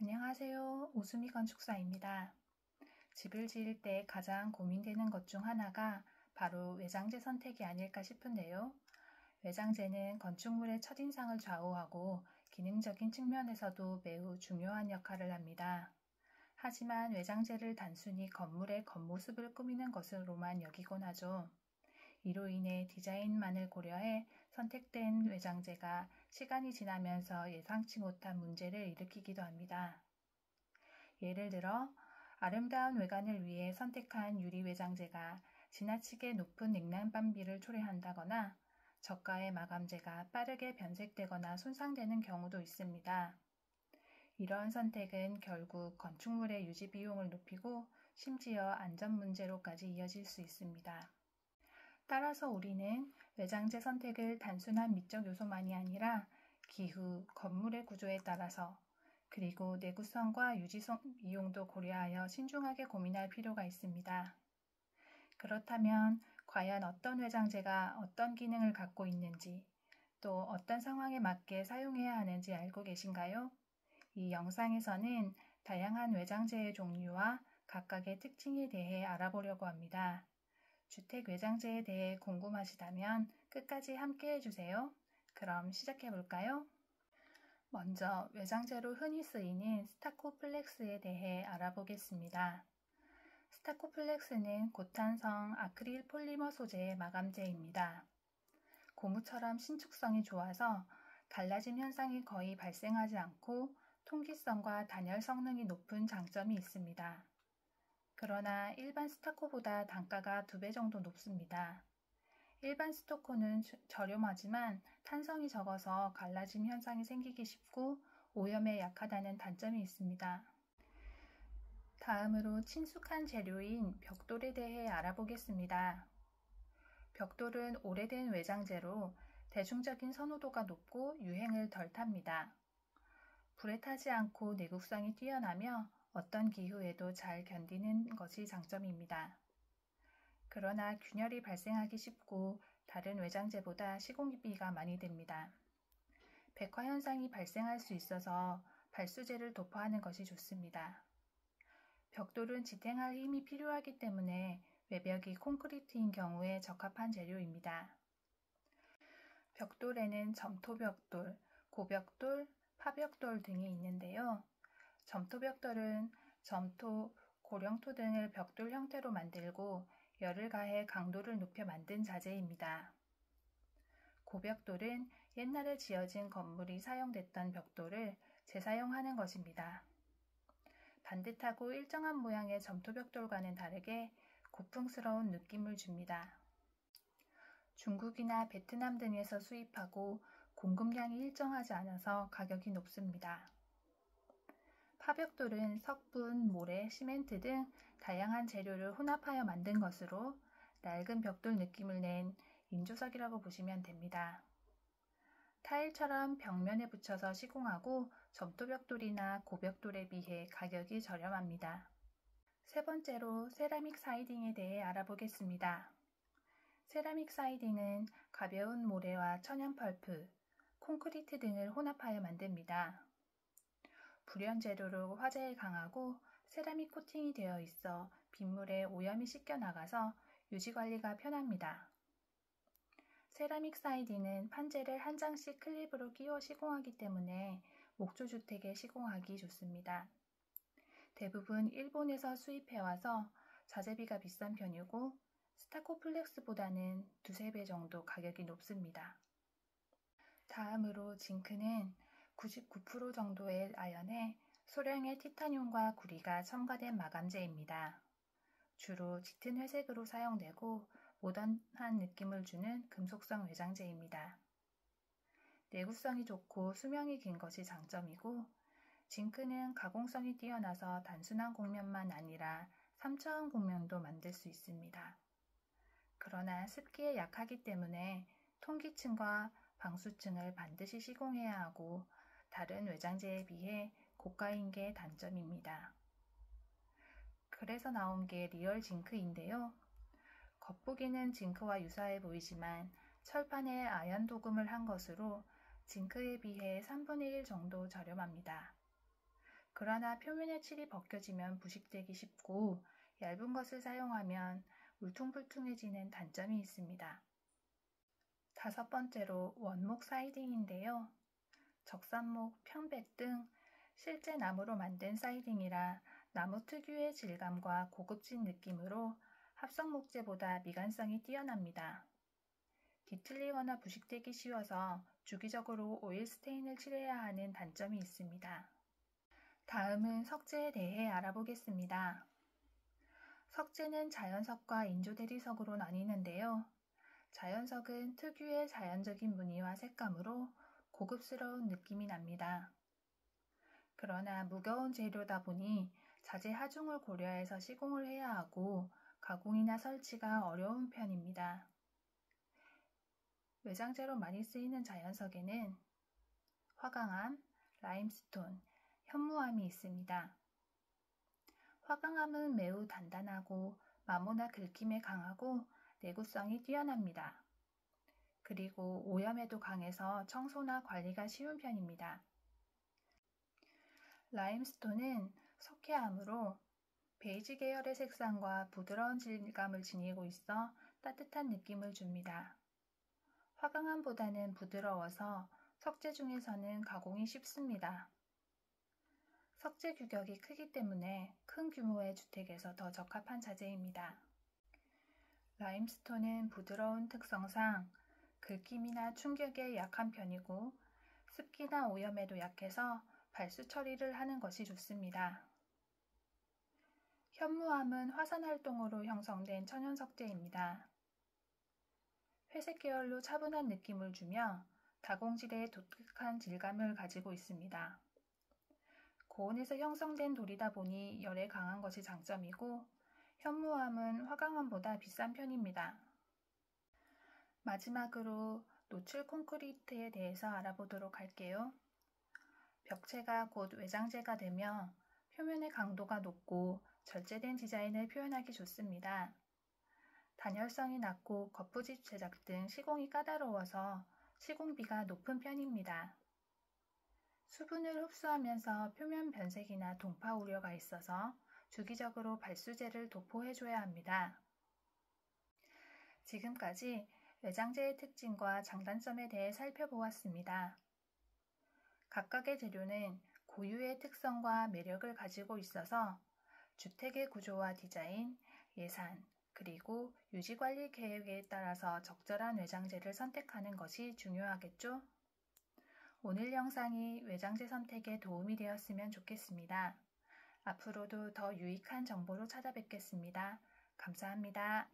안녕하세요. 오수미 건축사입니다. 집을 지을 때 가장 고민되는 것 중 하나가 바로 외장재 선택이 아닐까 싶은데요. 외장재는 건축물의 첫인상을 좌우하고 기능적인 측면에서도 매우 중요한 역할을 합니다. 하지만 외장재를 단순히 건물의 겉모습을 꾸미는 것으로만 여기곤 하죠. 이로 인해 디자인만을 고려해 선택된 외장재가 시간이 지나면서 예상치 못한 문제를 일으키기도 합니다. 예를 들어 아름다운 외관을 위해 선택한 유리 외장재가 지나치게 높은 냉난방비를 초래한다거나 저가의 마감재가 빠르게 변색되거나 손상되는 경우도 있습니다. 이러한 선택은 결국 건축물의 유지 비용을 높이고 심지어 안전 문제로까지 이어질 수 있습니다. 따라서 우리는 외장재 선택을 단순한 미적 요소만이 아니라 기후, 건물의 구조에 따라서 그리고 내구성과 유지성 비용도 고려하여 신중하게 고민할 필요가 있습니다. 그렇다면 과연 어떤 외장재가 어떤 기능을 갖고 있는지 또 어떤 상황에 맞게 사용해야 하는지 알고 계신가요? 이 영상에서는 다양한 외장재의 종류와 각각의 특징에 대해 알아보려고 합니다. 주택 외장재에 대해 궁금하시다면 끝까지 함께 해주세요. 그럼 시작해 볼까요? 먼저 외장재로 흔히 쓰이는 스타코플렉스에 대해 알아보겠습니다. 스타코플렉스는 고탄성 아크릴 폴리머 소재의 마감재입니다. 고무처럼 신축성이 좋아서 갈라짐 현상이 거의 발생하지 않고 통기성과 단열 성능이 높은 장점이 있습니다. 그러나 일반 스타코보다 단가가 2배 정도 높습니다. 일반 스토코는 저렴하지만 탄성이 적어서 갈라짐 현상이 생기기 쉽고 오염에 약하다는 단점이 있습니다. 다음으로 친숙한 재료인 벽돌에 대해 알아보겠습니다. 벽돌은 오래된 외장재로 대중적인 선호도가 높고 유행을 덜 탑니다. 불에 타지 않고 내구성이 뛰어나며 어떤 기후에도 잘 견디는 것이 장점입니다. 그러나 균열이 발생하기 쉽고 다른 외장재보다 시공비가 많이 듭니다. 백화 현상이 발생할 수 있어서 발수제를 도포하는 것이 좋습니다. 벽돌은 지탱할 힘이 필요하기 때문에 외벽이 콘크리트인 경우에 적합한 재료입니다. 벽돌에는 점토벽돌, 고벽돌, 파벽돌 등이 있는데요. 점토벽돌은 점토, 고령토 등을 벽돌 형태로 만들고 열을 가해 강도를 높여 만든 자재입니다. 고벽돌은 옛날에 지어진 건물이 사용됐던 벽돌을 재사용하는 것입니다. 반듯하고 일정한 모양의 점토벽돌과는 다르게 고풍스러운 느낌을 줍니다. 중국이나 베트남 등에서 수입하고 공급량이 일정하지 않아서 가격이 높습니다. 파벽돌은 석분, 모래, 시멘트 등 다양한 재료를 혼합하여 만든 것으로 낡은 벽돌 느낌을 낸 인조석이라고 보시면 됩니다. 타일처럼 벽면에 붙여서 시공하고 점토벽돌이나 고벽돌에 비해 가격이 저렴합니다. 세 번째로 세라믹 사이딩에 대해 알아보겠습니다. 세라믹 사이딩은 가벼운 모래와 천연 펄프, 콘크리트 등을 혼합하여 만듭니다. 불연 재료로 화재에 강하고 세라믹 코팅이 되어 있어 빗물에 오염이 씻겨 나가서 유지 관리가 편합니다. 세라믹 사이딩은 판재를 한 장씩 클립으로 끼워 시공하기 때문에 목조주택에 시공하기 좋습니다. 대부분 일본에서 수입해와서 자재비가 비싼 편이고 스타코플렉스보다는 2~3배 정도 가격이 높습니다. 다음으로 징크는 99% 정도의 아연에 소량의 티타늄과 구리가 첨가된 마감재입니다. 주로 짙은 회색으로 사용되고 모던한 느낌을 주는 금속성 외장재입니다. 내구성이 좋고 수명이 긴 것이 장점이고 징크는 가공성이 뛰어나서 단순한 곡면만 아니라 3차원 곡면도 만들 수 있습니다. 그러나 습기에 약하기 때문에 통기층과 방수층을 반드시 시공해야 하고 다른 외장재에 비해 고가인 게 단점입니다. 그래서 나온 게 리얼 징크인데요. 겉보기는 징크와 유사해 보이지만 철판에 아연 도금을 한 것으로 징크에 비해 3분의 1 정도 저렴합니다. 그러나 표면의 칠이 벗겨지면 부식되기 쉽고 얇은 것을 사용하면 울퉁불퉁해지는 단점이 있습니다. 5번째로 원목 사이딩인데요. 적산목, 편백 등 실제 나무로 만든 사이딩이라 나무 특유의 질감과 고급진 느낌으로 합성 목재보다 미관성이 뛰어납니다. 뒤틀리거나 부식되기 쉬워서 주기적으로 오일 스테인을 칠해야 하는 단점이 있습니다. 다음은 석재에 대해 알아보겠습니다. 석재는 자연석과 인조대리석으로 나뉘는데요. 자연석은 특유의 자연적인 무늬와 색감으로 고급스러운 느낌이 납니다. 그러나 무거운 재료다 보니 자재 하중을 고려해서 시공을 해야 하고 가공이나 설치가 어려운 편입니다. 외장재로 많이 쓰이는 자연석에는 화강암, 라임스톤, 현무암이 있습니다. 화강암은 매우 단단하고 마모나 긁힘에 강하고 내구성이 뛰어납니다. 그리고 오염에도 강해서 청소나 관리가 쉬운 편입니다. 라임스톤은 석회암으로 베이지 계열의 색상과 부드러운 질감을 지니고 있어 따뜻한 느낌을 줍니다. 화강암보다는 부드러워서 석재 중에서는 가공이 쉽습니다. 석재 규격이 크기 때문에 큰 규모의 주택에서 더 적합한 자재입니다. 라임스톤은 부드러운 특성상 긁힘이나 충격에 약한 편이고 습기나 오염에도 약해서 발수 처리를 하는 것이 좋습니다. 현무암은 화산 활동으로 형성된 천연석재입니다. 회색 계열로 차분한 느낌을 주며 다공질의 독특한 질감을 가지고 있습니다. 고온에서 형성된 돌이다 보니 열에 강한 것이 장점이고 현무암은 화강암보다 비싼 편입니다. 마지막으로 노출 콘크리트에 대해서 알아보도록 할게요. 벽체가 곧 외장재가 되며 표면의 강도가 높고 절제된 디자인을 표현하기 좋습니다. 단열성이 낮고 거푸집 제작 등 시공이 까다로워서 시공비가 높은 편입니다. 수분을 흡수하면서 표면 변색이나 동파 우려가 있어서 주기적으로 발수제를 도포해줘야 합니다. 지금까지 외장재의 특징과 장단점에 대해 살펴보았습니다. 각각의 재료는 고유의 특성과 매력을 가지고 있어서 주택의 구조와 디자인, 예산, 그리고 유지관리 계획에 따라서 적절한 외장재를 선택하는 것이 중요하겠죠? 오늘 영상이 외장재 선택에 도움이 되었으면 좋겠습니다. 앞으로도 더 유익한 정보로 찾아뵙겠습니다. 감사합니다.